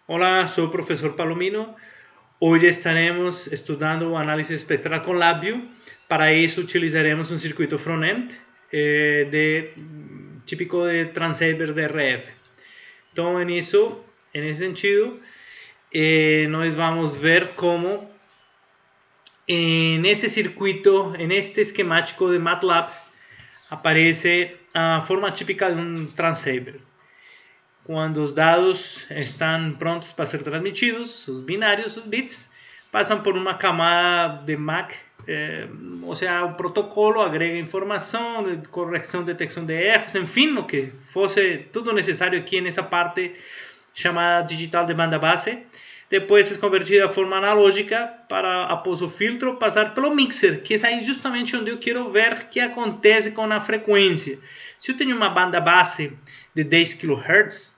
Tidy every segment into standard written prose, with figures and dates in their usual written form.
Olá, sou o professor Palomino. Hoje estaremos estudando o análise espectral com LabVIEW. Para isso, utilizaremos um circuito front-end típico de transceivers de RF. Então, nesse sentido, nós vamos ver como nesse circuito, neste esquemático de MATLAB, aparece a forma típica de um transceiver. Quando os dados estão prontos para ser transmitidos, os binários, os bits, passam por uma camada de MAC, ou seja, o protocolo agrega informação, correção, detecção de erros, enfim, o que fosse tudo necessário aqui nessa parte chamada digital de banda base. Depois é convertida a forma analógica para, após o filtro, passar pelo mixer, que é aí justamente onde eu quero ver o que acontece com a frequência. Se eu tenho uma banda base de 10 kHz,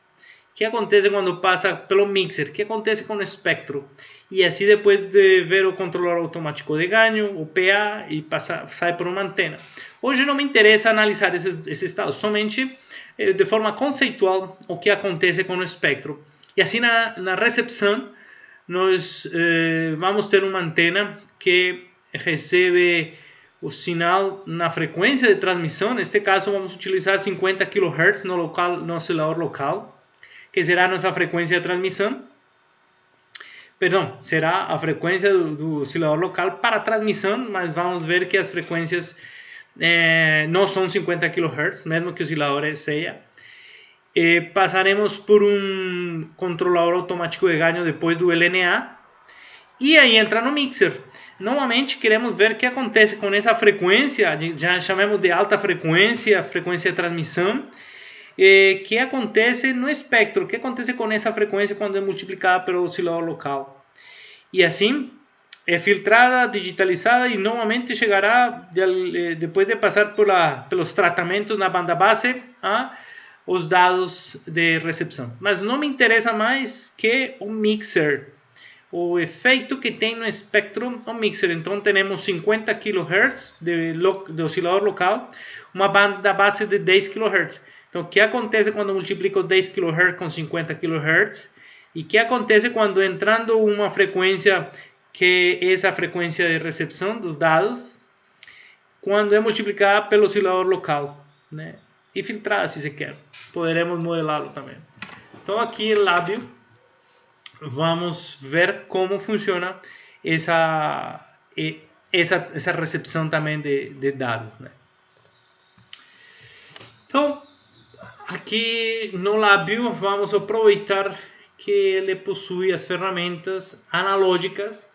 o que acontece quando passa pelo mixer? O que acontece com o espectro? E assim, depois de ver o controlador automático de ganho, o PA, e sai por uma antena. Hoje não me interessa analisar esses estados, somente de forma conceitual o que acontece com o espectro. E assim, na recepção, nós vamos ter uma antena que recebe o sinal na frequência de transmissão. Neste caso, vamos utilizar 50 kHz no oscilador local, que será a nossa frequência de transmissão. Perdão, será a frequência do oscilador local para transmissão, mas vamos ver que as frequências não são 50 kHz, mesmo que o oscilador seja. Passaremos por um controlador automático de ganho depois do LNA, e aí entra no mixer. Normalmente queremos ver o que acontece com essa frequência, já chamamos de alta frequência, frequência de transmissão, que acontece no espectro, o que acontece com essa frequência quando é multiplicada pelo oscilador local. E assim, é filtrada, digitalizada e normalmente chegará, depois de passar pelos tratamentos na banda base, os dados de recepção. Mas não me interessa mais que o mixer, o efeito que tem no espectro o mixer. Então, temos 50 kHz de oscilador local, uma banda base de 10 kHz. Então, o que acontece quando multiplico 10 kHz com 50 kHz? E o que acontece quando entrando uma frequência que é essa frequência de recepção dos dados, quando é multiplicada pelo oscilador local, né? E filtrada, se você quer. Poderemos modelá-lo também. Então, aqui em LabVIEW, vamos ver como funciona essa recepção também de dados, né? Então, aqui no LabVIEW, vamos aproveitar que ele possui as ferramentas analógicas,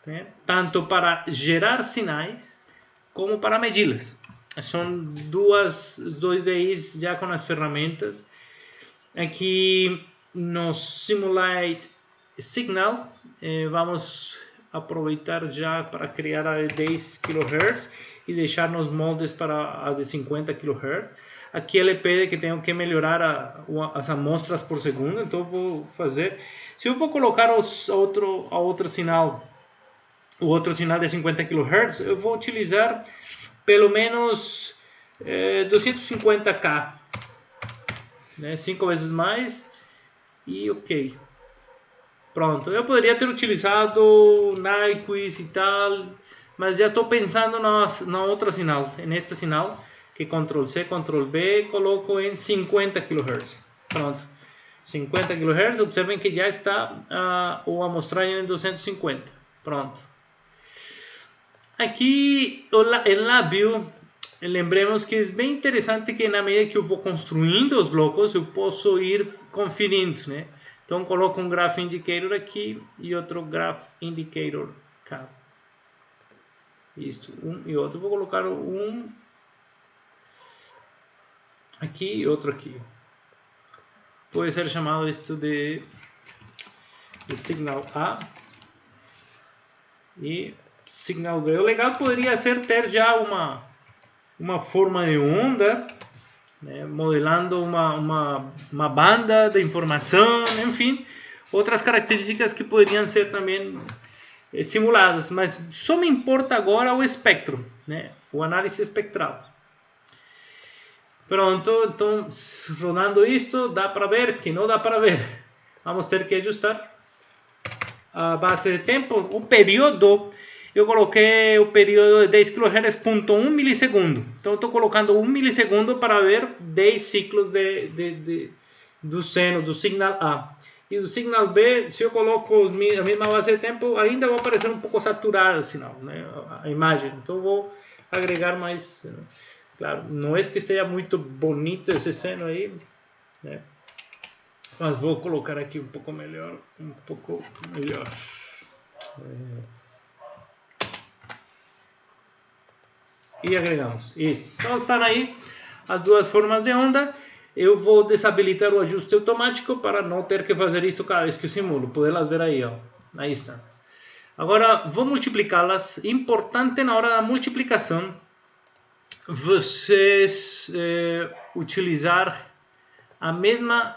né, tanto para gerar sinais como para medi-las. São dois VIs já com as ferramentas. Aqui no Simulate Signal, vamos aproveitar já para criar a de 10 kHz e deixar nos moldes para a de 50 kHz. Aqui ele pede que tenho que melhorar as amostras por segundo, então eu vou fazer. Se eu vou colocar o outro sinal de 50 kHz, eu vou utilizar pelo menos 250K, né? 5 vezes mais e ok. Pronto, eu poderia ter utilizado Nyquist e tal, mas já estou pensando na outra sinal, neste sinal, que Ctrl+C, Ctrl+V, coloco em 50 kHz. Pronto, 50 kHz, observem que já está o amostragem em 250. Pronto. Aqui, em LabVIEW, lembremos que é bem interessante que na medida que eu vou construindo os blocos, eu posso ir conferindo, né? Então, coloco um Graph Indicator aqui e outro Graph Indicator cá. Isto, um e outro. Vou colocar um aqui e outro aqui. Pode ser chamado isto de Signal A e Signal B. O legal poderia ser ter já uma forma de onda, né, modelando uma banda de informação, enfim, outras características que poderiam ser também simuladas, mas só me importa agora o espectro, né, o análise espectral. Pronto, então, rodando isto, dá para ver que não dá para ver. vamos ter que ajustar a base de tempo. O período, eu coloquei o período de 10 kHz, 0.1 milissegundo. Então, eu estou colocando 1 milissegundo para ver 10 ciclos do seno, do signal A. E do signal B, se eu coloco a mesma base de tempo, ainda vai aparecer um pouco saturado o sinal, né? A imagem. Então, vou agregar mais. Claro, não é que seja muito bonito esse seno aí, né? Mas vou colocar aqui um pouco melhor. E agregamos. Isso. Então, estão aí as duas formas de onda. Eu vou desabilitar o ajuste automático para não ter que fazer isso cada vez que eu simulo. Podê-las ver aí, ó. Aí está. Agora, vou multiplicá-las. Importante na hora da multiplicação, vocês utilizar a mesma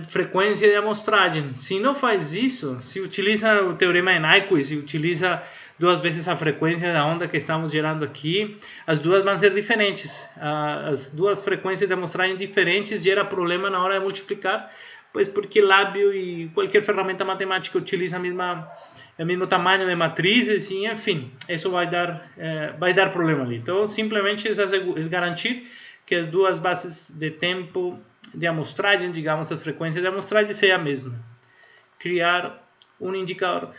frequência de amostragem. Se não faz isso, se utiliza o teorema de Nyquist, se utiliza duas vezes a frequência da onda que estamos gerando aqui, as duas vão ser diferentes. As duas frequências de amostragem diferentes gera problema na hora de multiplicar, pois porque lábio e qualquer ferramenta matemática utiliza o mesmo tamanho de matrizes, e enfim, isso vai dar problema ali. Então, simplesmente é garantir que as duas bases de tempo de amostragem, digamos, a frequência de amostragem seja a mesma. Criar um indicador.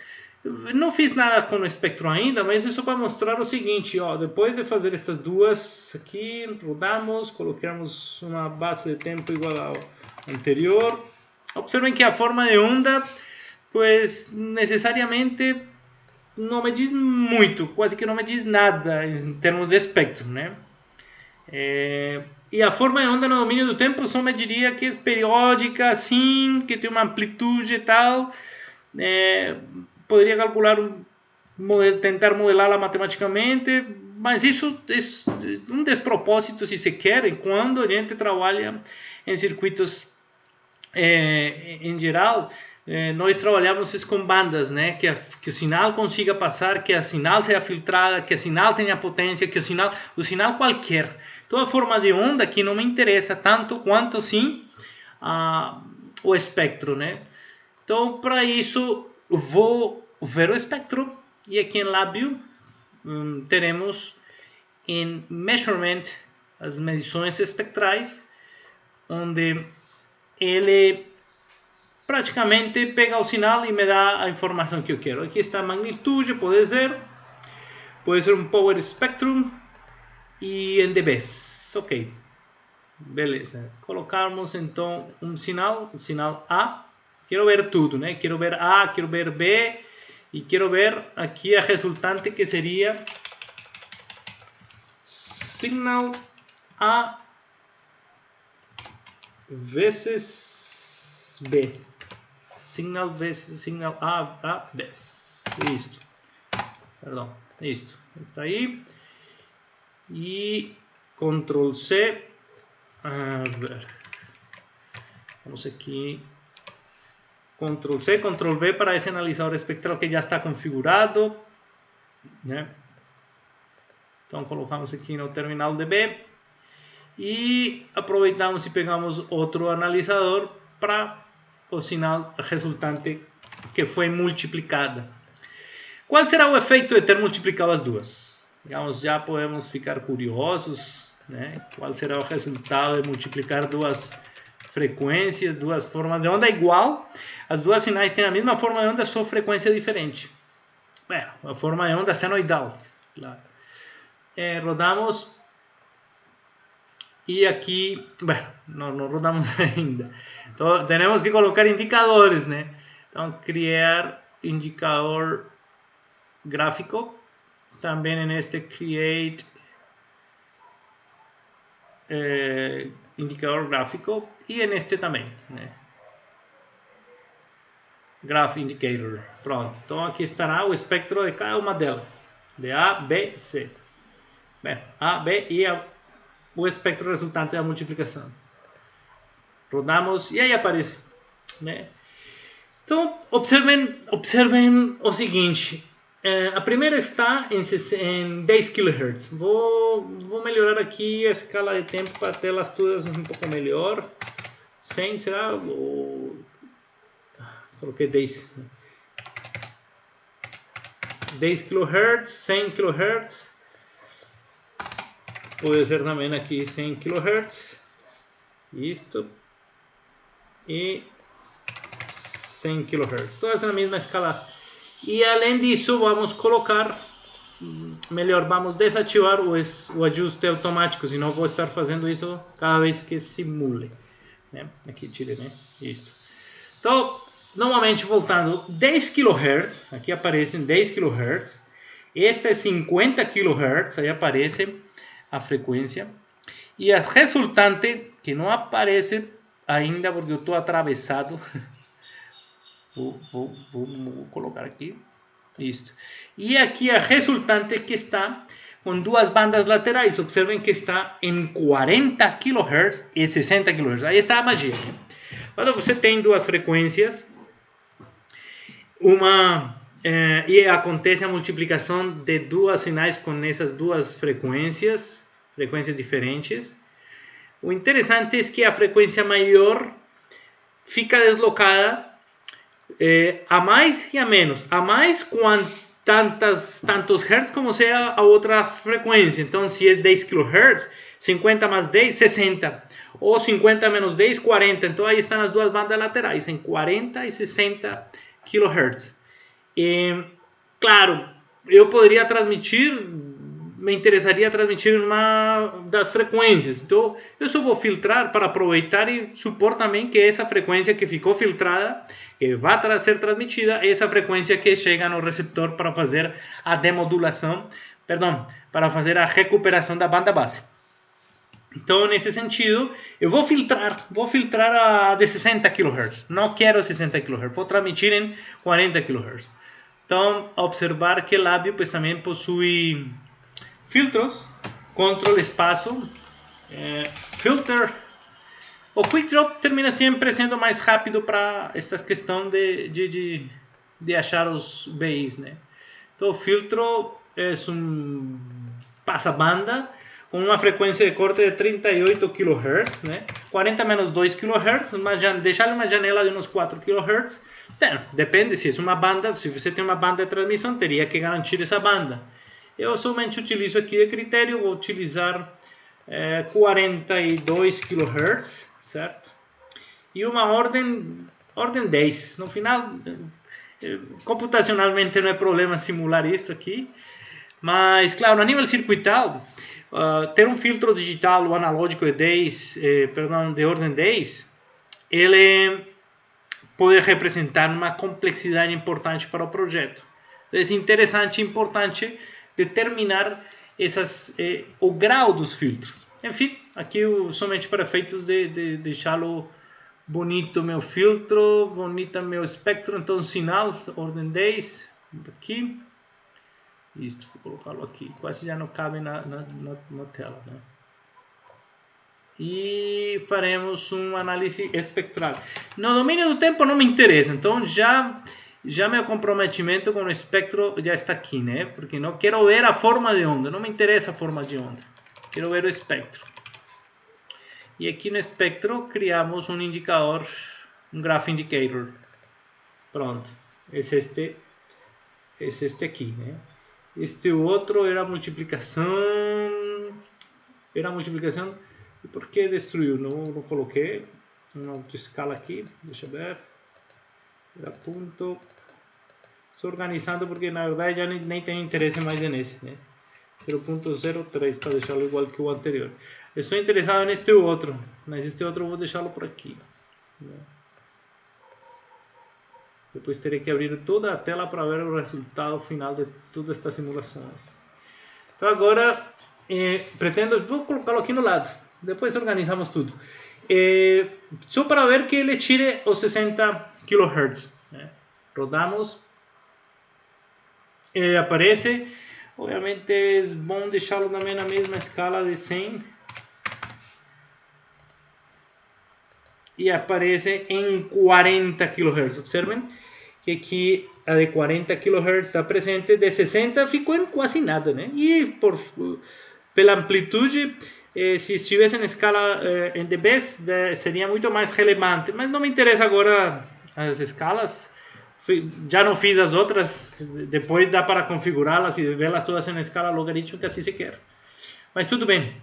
Não fiz nada com o espectro ainda, mas isso para mostrar o seguinte, ó, depois de fazer essas duas aqui, rodamos, colocamos uma base de tempo igual ao anterior. Observem que a forma de onda, pues necessariamente não me diz muito, quase que não me diz nada em termos de espectro, né? E a forma de onda no domínio do tempo só me diria que é periódica, assim, que tem uma amplitude e tal. Poderia calcular, tentar modelá-la matematicamente, mas isso é um despropósito, se se quer, quando a gente trabalha em circuitos em geral. Nós trabalhamos com bandas, né? Que o sinal consiga passar, que a sinal seja filtrada, que a sinal tenha potência, que o sinal qualquer. Então, a forma de onda aqui não me interessa tanto quanto, sim, o espectro, né? Então, para isso, vou ver o espectro, e aqui em Labview teremos em Measurement as medições espectrais, onde ele praticamente pega o sinal e me dá a informação que eu quero. Aqui está a magnitude, pode ser um Power Spectrum e em dBs. Ok, beleza. Colocamos então um sinal A. Quero ver tudo, né? Quero ver A, quero ver B e quero ver aqui a resultante, que seria signal A vezes B. Signal vezes signal A vezes. Isto. Perdão, isto. Está aí. E Ctrl C. A ver. Vamos aqui. Ctrl C, Ctrl V para esse analisador espectral que já está configurado, né? Então colocamos aqui no terminal DB e aproveitamos e pegamos outro analisador para o sinal resultante que foi multiplicada. Qual será o efeito de ter multiplicado as duas? Digamos, já podemos ficar curiosos, né? Qual será o resultado de multiplicar duas frequências, duas formas de onda igual? As duas sinais têm a mesma forma de onda, só frequência diferente. A forma de onda senoidal. Claro. Rodamos. E aqui, não rodamos ainda. Então, temos que colocar indicadores, né? Então, criar indicador gráfico. Também neste create indicador gráfico. E neste também, né? Graph Indicator. Pronto. Então aqui estará o espectro de cada uma delas. De A, B, C. A, B e o espectro resultante da multiplicação. Rodamos e aí aparece, né? Então observem o seguinte. A primeira está em 10 kHz. Vou melhorar aqui a escala de tempo para tê-las todas um pouco melhor. 100 será? coloquei 10 kHz, 100 kHz, pode ser também aqui 100 kHz, isto, e 100 kHz, todas na mesma escala. E além disso vamos colocar, melhor, vamos desativar o ajuste automático, senão vou estar fazendo isso cada vez que simule, né? Aqui tire, né? Isto. Então, normalmente voltando 10 kHz, aqui aparecem 10 kHz, esta é 50 kHz, aí aparece a frequência, e a resultante, que não aparece ainda porque eu estou atravessado, vou colocar aqui, isso. E aqui a resultante que está com duas bandas laterais, observem que está em 40 kHz e 60 kHz, aí está a magia, né? Quando você tem duas frequências, e acontece a multiplicação de duas sinais com essas duas frequências diferentes, o interessante é que a frequência maior fica deslocada a mais e a menos. A mais com tantos hertz como seja a outra frequência. Então, se é 10 kHz, 50 mais 10, 60. Ou 50 menos 10, 40. Então, aí estão as duas bandas laterais, em 40 e 60 kHz. Claro, eu poderia transmitir, me interessaria transmitir uma das frequências. Então, eu só vou filtrar para aproveitar e supor também que essa frequência que ficou filtrada, que vai ser transmitida, é essa frequência que chega no receptor para fazer a demodulação, para fazer a recuperação da banda base. Então, nesse sentido, eu vou filtrar a de 60 kHz. Não quero 60 kHz, vou transmitir em 40 kHz. Então, observar que o lábio pues, também possui filtros, control espaço, filter. O quick drop termina sempre sendo mais rápido para essas questões de achar os BIs, né? Então, o filtro é passa-banda com uma frequência de corte de 38 kHz, né? 40 menos 2 kHz, deixar uma janela de uns 4 kHz. Depende se é uma banda, se você tem uma banda de transmissão, teria que garantir essa banda. Eu somente utilizo aqui de critério, vou utilizar 42 kHz, certo? E uma ordem 10. No final, computacionalmente não é problema simular isso aqui, mas claro, a nível circuital, ter um filtro digital ou analógico de ordem 10, ele pode representar uma complexidade importante para o projeto. É interessante e importante determinar o grau dos filtros. Enfim, aqui somente para efeitos de deixá-lo bonito meu filtro, bonita meu espectro. Então, sinal, ordem 10, aqui. Isto, vou colocá-lo aqui. Quase já não cabe na tela, né? E faremos uma análise espectral. No domínio do tempo não me interessa, então já meu comprometimento com o espectro já está aqui, né? Porque não quero ver a forma de onda, não me interessa a forma de onda, quero ver o espectro. E aqui no espectro criamos um indicador, um graph indicator. Pronto, é este aqui, né? Este outro era multiplicação. E por que destruiu? Não coloquei uma autoescala aqui. Deixa eu ver. Era ponto. Estou organizando porque na verdade já nem tenho interesse mais nesse, né? 0.03 para deixá-lo igual que o anterior. Eu estou interessado neste outro, mas este outro eu vou deixá-lo por aqui, né? Depois terei que abrir toda a tela para ver o resultado final de todas estas simulações. Então agora vou colocá-lo aqui no lado. Depois organizamos tudo. Só para ver que ele tire os 60 kHz. Né? Rodamos. Aparece. Obviamente é bom deixá-lo também na mesma escala de 100. E aparece em 40 kHz. Observem que aqui a de 40 kHz está presente, de 60 ficou em quase nada, né? E pela amplitude, se estivesse em escala em dB, seria muito mais relevante, mas não me interessa agora as escalas. Já não fiz as outras, depois dá para configurá-las e vê-las todas em escala logarítmica se se quer. Mas tudo bem.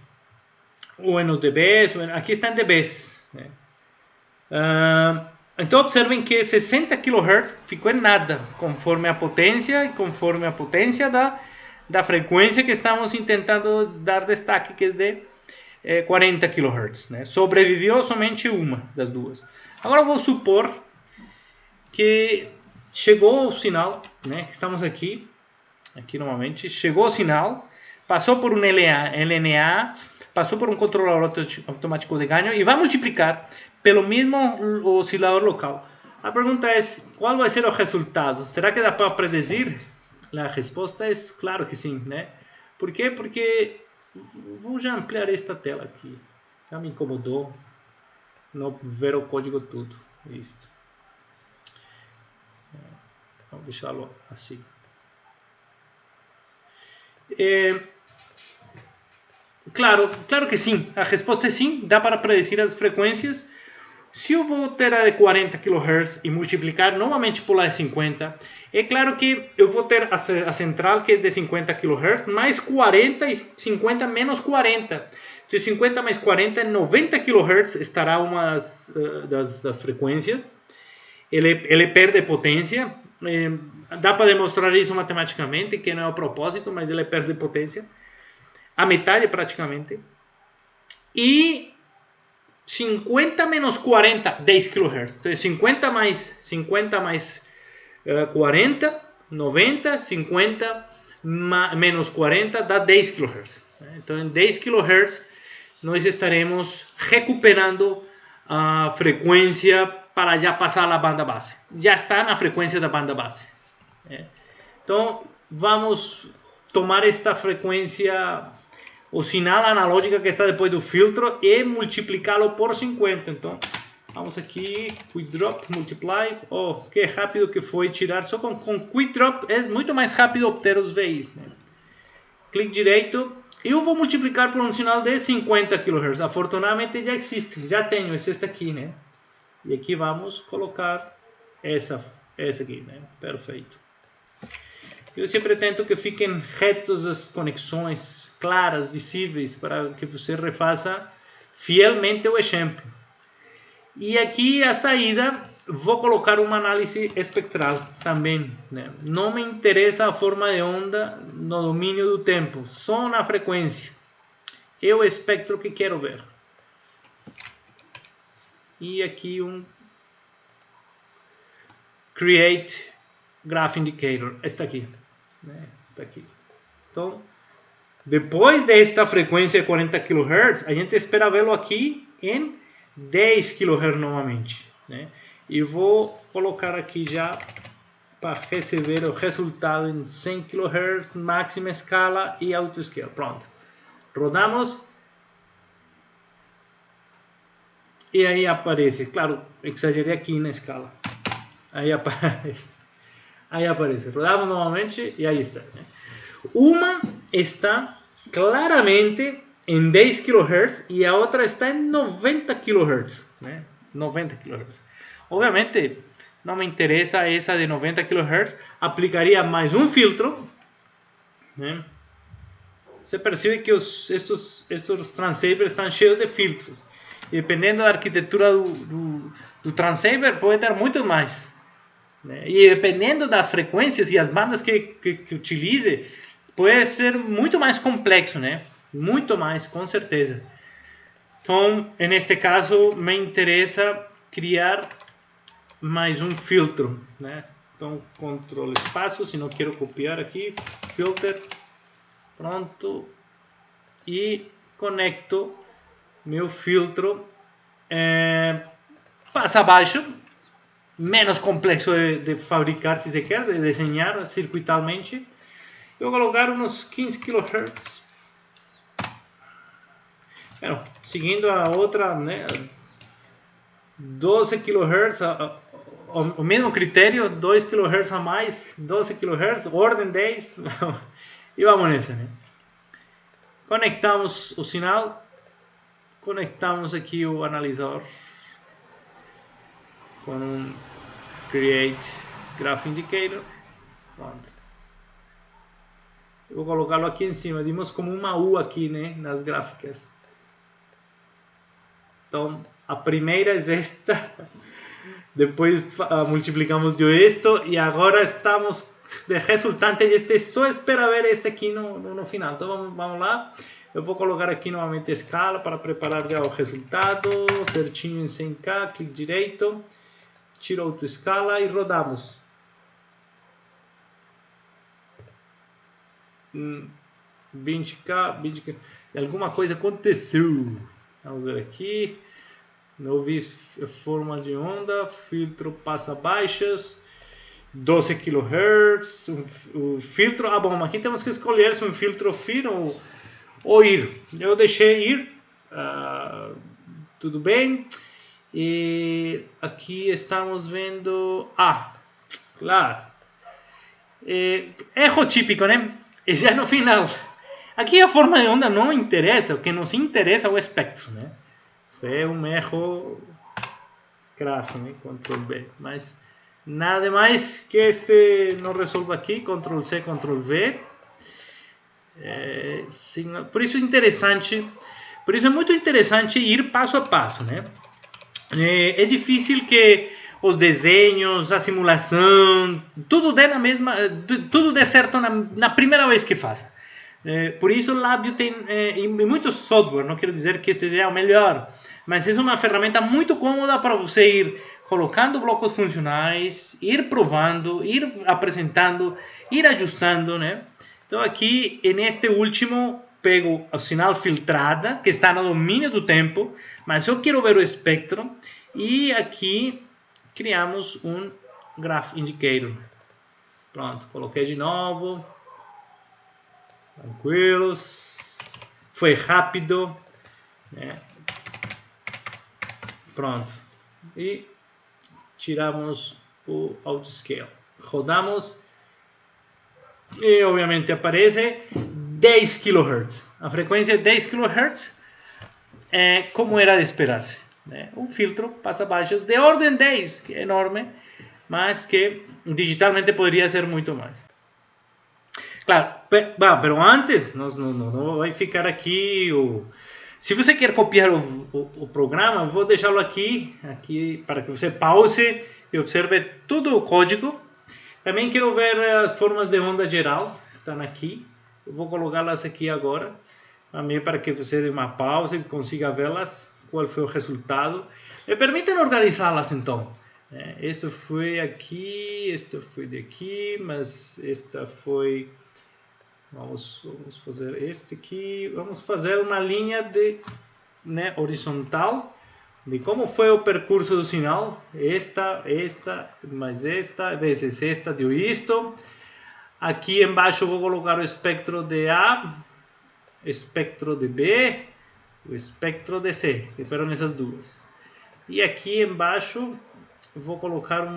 Ou nos dBs, aqui está em dBs. Né? Então observem que 60 kHz ficou em nada, conforme a potência e conforme a potência da frequência que estamos tentando dar destaque, que é de 40 kHz. Né? Sobreviveu somente uma das duas. Agora vou supor que chegou o sinal, né? Estamos aqui novamente, chegou o sinal, passou por um LNA, passou por um controlador automático de ganho e vai multiplicar pelo mesmo oscilador local. A pergunta é, qual vai ser o resultado? Será que dá para predizir? A resposta é claro que sim, né? Por quê? Porque vou já ampliar esta tela aqui. Já me incomodou não ver o código tudo. Isto. Vamos deixá-lo assim. Claro que sim. A resposta é sim. Dá para predecir as frequências. Se eu vou ter a de 40 kHz e multiplicar novamente por a de 50, é claro que eu vou ter a central, que é de 50 kHz, mais 40 e 50 menos 40. Então 50 mais 40, 90 kHz estará uma das frequências. Ele perde potência. Dá para demonstrar isso matematicamente, que não é o propósito, mas ele perde potência. A metade praticamente. E 50 menos 40, 10 kHz. Então 50 mais 40, 90, 50 menos 40 dá 10 kHz. Então em 10 kHz nós estaremos recuperando a frequência para já passar a banda base. Já está na frequência da banda base. Então vamos tomar esta frequência, o sinal analógico que está depois do filtro, e multiplicá-lo por 50. Então vamos aqui, quick drop, multiply. Oh, que rápido que foi tirar. Só com quick drop é muito mais rápido obter os VIs. Né? Clique direito. Eu vou multiplicar por um sinal de 50 kHz. Afortunadamente já existe, já tenho esse aqui, né? E aqui vamos colocar essa aqui, né? Perfeito. Eu sempre tento que fiquem retas as conexões, claras, visíveis, para que você refaça fielmente o exemplo. E aqui a saída, vou colocar uma análise espectral também. Né? Não me interessa a forma de onda no domínio do tempo, só na frequência. É o espectro que quero ver. E aqui um Create Graph Indicator. Está aqui. Né? Está aqui. Então, depois desta frequência 40 kHz, a gente espera vê-lo aqui em 10 kHz novamente. Né? E vou colocar aqui já para receber o resultado em 100 kHz, máxima escala e autoscale. Pronto. Rodamos. E aí aparece, claro, exagerei aqui na escala. Aí aparece. Rodamos novamente e aí está. Né? Uma está claramente em 10 kHz e a outra está em 90 kHz. Né? 90 kHz. Obviamente, não me interessa essa de 90 kHz. Aplicaria mais um filtro. Né? Você percebe que estes transceivers estão cheios de filtros. E dependendo da arquitetura do transceiver, pode ter muito mais. Né? E dependendo das frequências e as bandas que utilize, pode ser muito mais complexo, né? Muito mais, com certeza. Então, neste caso, me interessa criar mais um filtro. Né? Então, Ctrl espaço, se não quero copiar aqui, filter, pronto, e conecto meu filtro passa abaixo, menos complexo de fabricar, se você quer, de desenhar circuitalmente. Eu vou colocar uns 15 kHz. Seguindo a outra, né, 12 kHz, o mesmo critério, 2 kHz a mais, 12 kHz, ordem 10, e vamos nessa. Né? Conectamos o sinal. Conectamos aqui o analisador com um Create Graph Indicator. Pronto. Eu vou colocá-lo aqui em cima. Dimos como uma U aqui, né, nas gráficas. Então, a primeira é esta. Depois multiplicamos de isto. E agora estamos de resultante. E este só espera ver este aqui no final. Então, vamos lá. Eu vou colocar aqui novamente a escala para preparar já o resultado. Certinho em 100K. Clique direito. Tira outra escala e rodamos. 20K, 20K. Alguma coisa aconteceu. Vamos ver aqui. Não vi forma de onda. Filtro passa baixas. 12 kHz. O filtro. Ah, bom, aqui temos que escolher se um filtro fino ou ir. Eu deixei ir. Tudo bem. E aqui estamos vendo. Claro. Erro típico, né? E já no final. Aqui a forma de onda não interessa. O que nos interessa é o espectro, né? É um erro crasso, né? Ctrl B. Mas nada mais que este não resolva aqui. Ctrl C, Ctrl V. Por isso é interessante. Por isso é muito interessante ir passo a passo, né? É difícil que os desenhos, a simulação, tudo dê certo na primeira vez que faça. Por isso o Labview tem muito software, não quero dizer que este seja o melhor, mas é uma ferramenta muito cômoda para você ir colocando blocos funcionais, ir provando, ir apresentando, ir ajustando, né? Então aqui, neste último, pego o sinal filtrada, que está no domínio do tempo, mas eu quero ver o espectro, e aqui criamos um Graph Indicator. Pronto, coloquei de novo. Tranquilos. Foi rápido, né? Pronto. E tiramos o Autoscale. Rodamos. E obviamente aparece 10 kHz. A frequência é 10 kHz. Como era de esperar-se. Um filtro passa baixas de ordem 10, que é enorme, mas que digitalmente poderia ser muito mais. Claro, pero antes, não vai ficar aqui. Se você quer copiar o programa, eu vou deixá-lo aqui para que você pause e observe todo o código. Também quero ver as formas de onda geral, estão aqui. Eu vou colocá-las aqui agora, também para que você dê uma pausa e consiga vê-las. Qual foi o resultado? Me permitem organizá-las então. Esta foi aqui, esta foi daqui, mas esta foi. Vamos fazer este aqui. Vamos fazer uma linha horizontal de como foi o percurso do sinal. Esta, mais esta, vezes esta deu isto. Aqui embaixo vou colocar o espectro de A, espectro de B, o espectro de C, que foram essas duas. E aqui embaixo vou colocar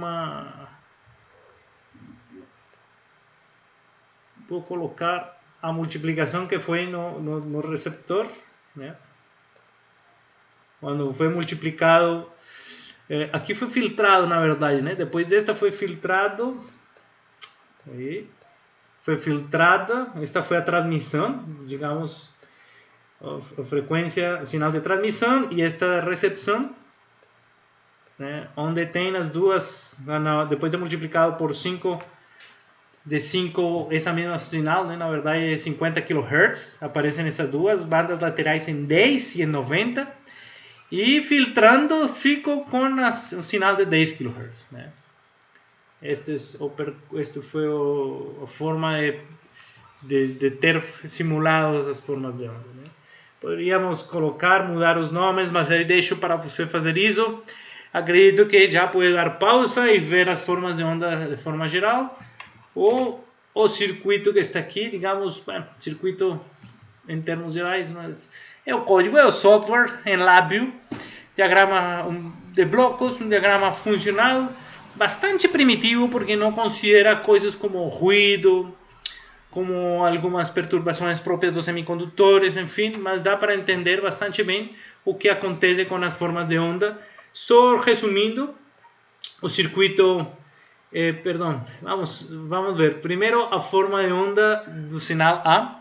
a multiplicação que foi no receptor, né? Quando foi multiplicado, aqui foi filtrado na verdade, né? Depois desta foi filtrado, aí, foi filtrada, esta foi a transmissão, digamos, a frequência, o sinal de transmissão, e esta recepção, né? Onde tem as duas, depois de multiplicado por 5, essa mesma sinal, né? Na verdade é 50 kHz, aparecem essas duas bandas laterais em 10 e em 90, e filtrando fico com o sinal de 10 kHz, né? Este foi a forma de ter simulado as formas de onda, né? Poderíamos mudar os nomes, mas eu deixo para você fazer isso. Acredito que já pode dar pausa e ver as formas de onda de forma geral. Ou o circuito que está aqui, digamos, circuito em termos gerais, mas é o código, é o software em Labview. Diagrama de blocos, um diagrama funcional, bastante primitivo porque não considera coisas como ruído, como algumas perturbações próprias dos semicondutores, enfim, mas dá para entender bastante bem o que acontece com as formas de onda. Só resumindo, o circuito Perdão, vamos ver. Primeiro a forma de onda do sinal A,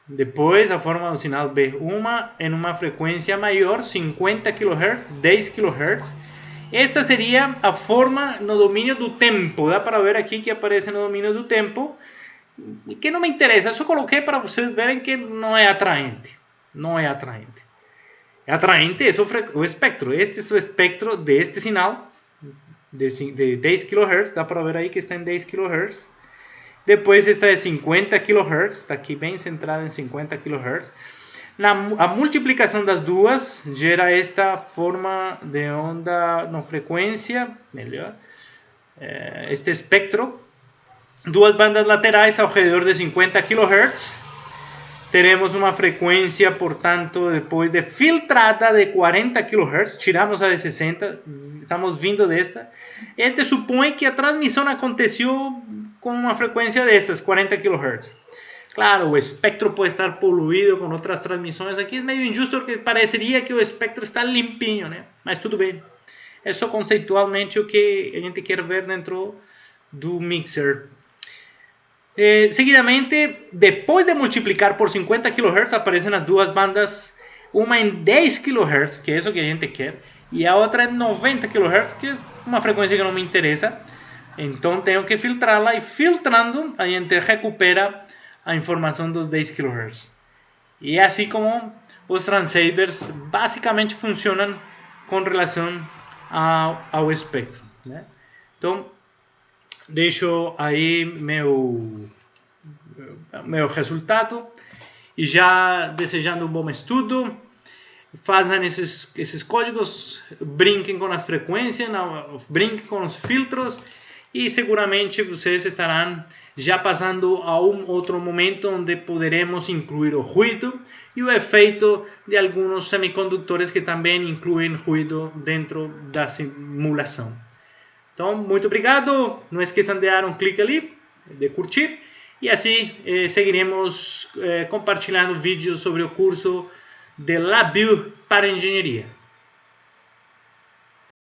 depois a forma do sinal B. Uma em uma frequência maior, 50 kHz, 10 kHz. Esta seria a forma no domínio do tempo. Dá para ver aqui que aparece no domínio do tempo. E que não me interessa, só coloquei para vocês verem que não é atraente. Não é atraente. É atraente o espectro. Este é o espectro deste sinal de 10 kHz. Dá para ver aí que está em 10 kHz. Depois esta é 50 kHz. Está aqui bem centrada em 50 kHz. A multiplicação das duas gera esta forma de onda, não, frequência, melhor, este espectro. Duas bandas laterais ao redor de 50 kHz. Teremos uma frequência, portanto, depois de filtrada de 40 kHz. Tiramos a de 60, estamos vindo desta. Este supõe que a transmissão aconteceu com uma frequência dessas, 40 kHz. Claro, o espectro pode estar poluído com outras transmissões. Aqui é meio injusto porque pareceria que o espectro está limpinho, né? Mas tudo bem. É só conceitualmente o que a gente quer ver dentro do mixer. Seguidamente, depois de multiplicar por 50 kHz, aparecem as duas bandas, uma em 10 kHz, que é isso que a gente quer, e a outra em 90 kHz, que é uma frequência que não me interessa. Então tenho que filtrá-la, e filtrando a gente recupera a informação dos 10 kHz. E é assim como os transceivers basicamente funcionam com relação ao espectro, né? Então, deixo aí meu resultado e já desejando um bom estudo. Façam esses códigos, brinquem com as frequências, brinquem com os filtros e seguramente vocês estarão já passando a um outro momento onde poderemos incluir o ruído e o efeito de alguns semicondutores que também incluem ruído dentro da simulação. Então, muito obrigado. Não esqueçam de dar um clique ali, de curtir. E assim seguiremos compartilhando vídeos sobre o curso de LabVIEW para engenharia.